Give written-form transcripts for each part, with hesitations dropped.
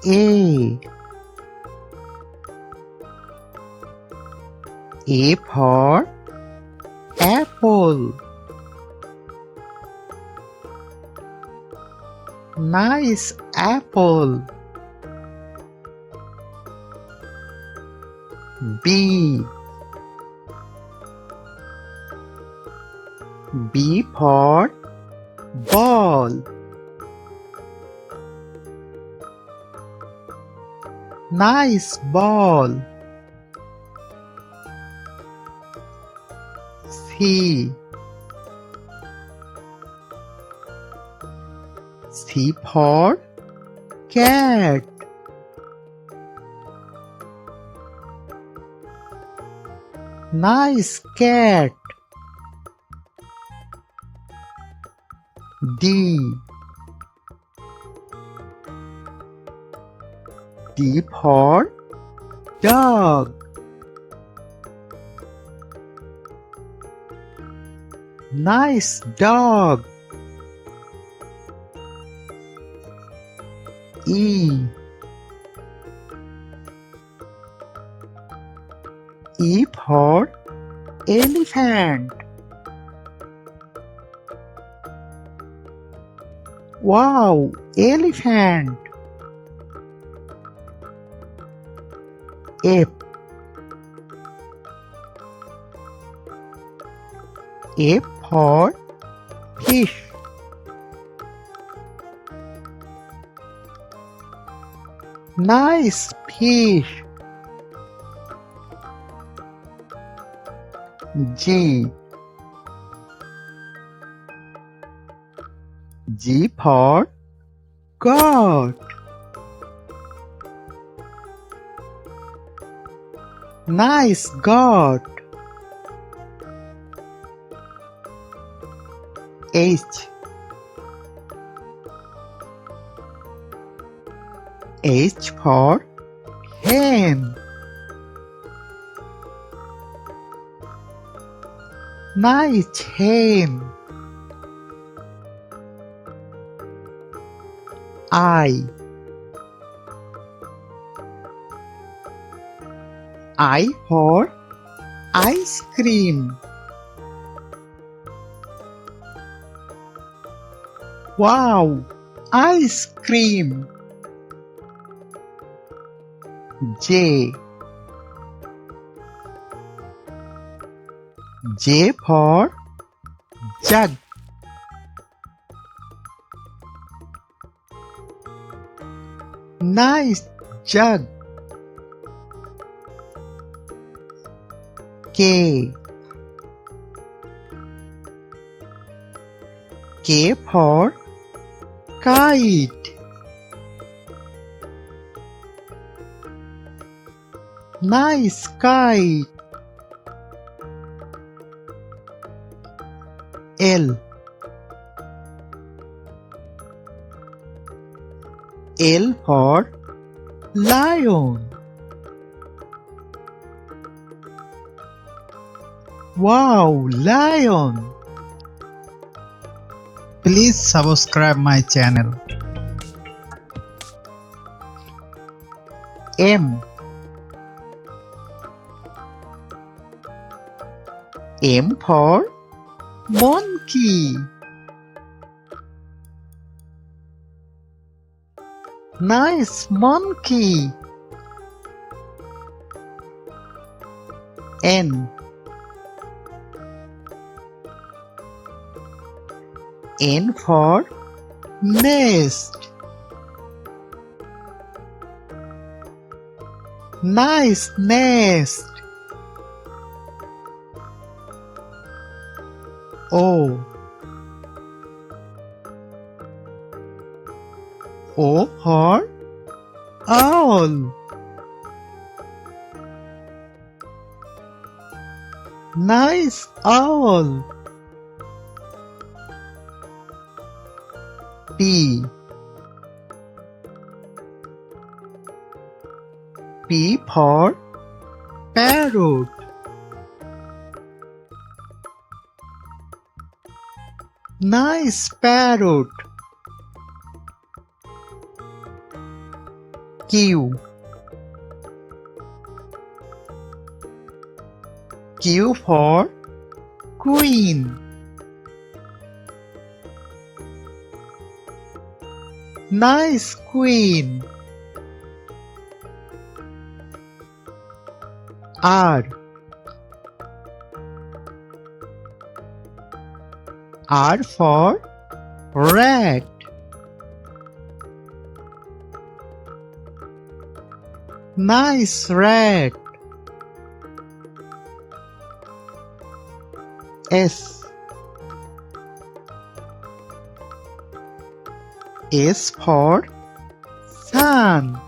A. A for apple. Nice apple. B. B for ball. Nice ball. C. C for cat. Nice cat. D. D for dog. Nice dog. E. E for elephant. Wow, elephant. F. F for fish. Nice fish. G. G for goat. Nice goat. H. H for hen. Nice hen. I. I for ice cream. Wow, ice cream. J. J for jug. Nice jug. K. K for kite. Nice kite. L. L for lion. Wow, lion. Please subscribe my channel. M. M for monkey. Nice monkey. N. N for nest. Nice nest. O. O for owl. Nice owl. P. P for parrot. Nice parrot. Q. Q for Queen. Nice queen. R. R for rat. Nice rat. S. S for sun.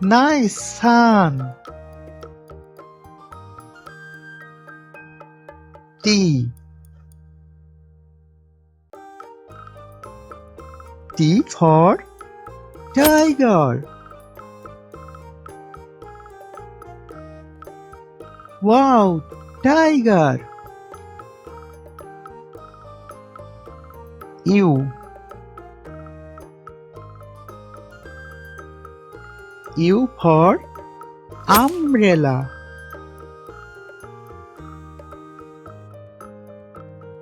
Nice sun. T. T for tiger. Wow, tiger. U. U for umbrella.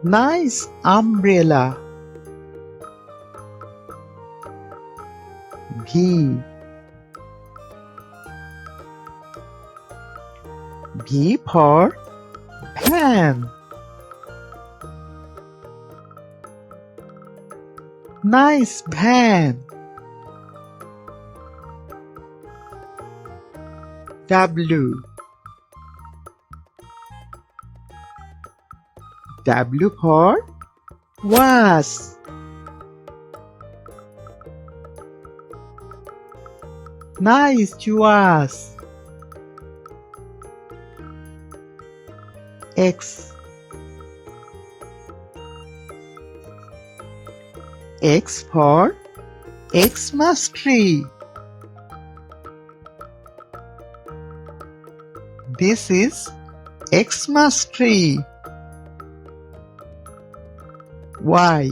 Nice umbrella. V. V for van. Nice van. W. W for was. Nice was. X. X for Xmas tree. This is Xmas tree. Y.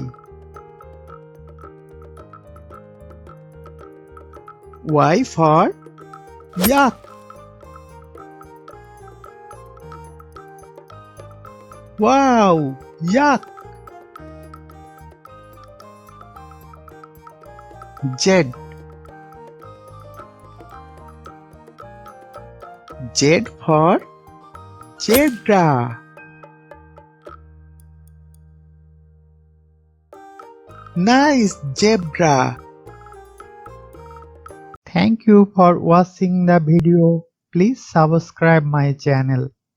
Y for yak. Wow, yak. Z. Z for zebra. Nice zebra. Thank you for watching the video. Please subscribe my channel.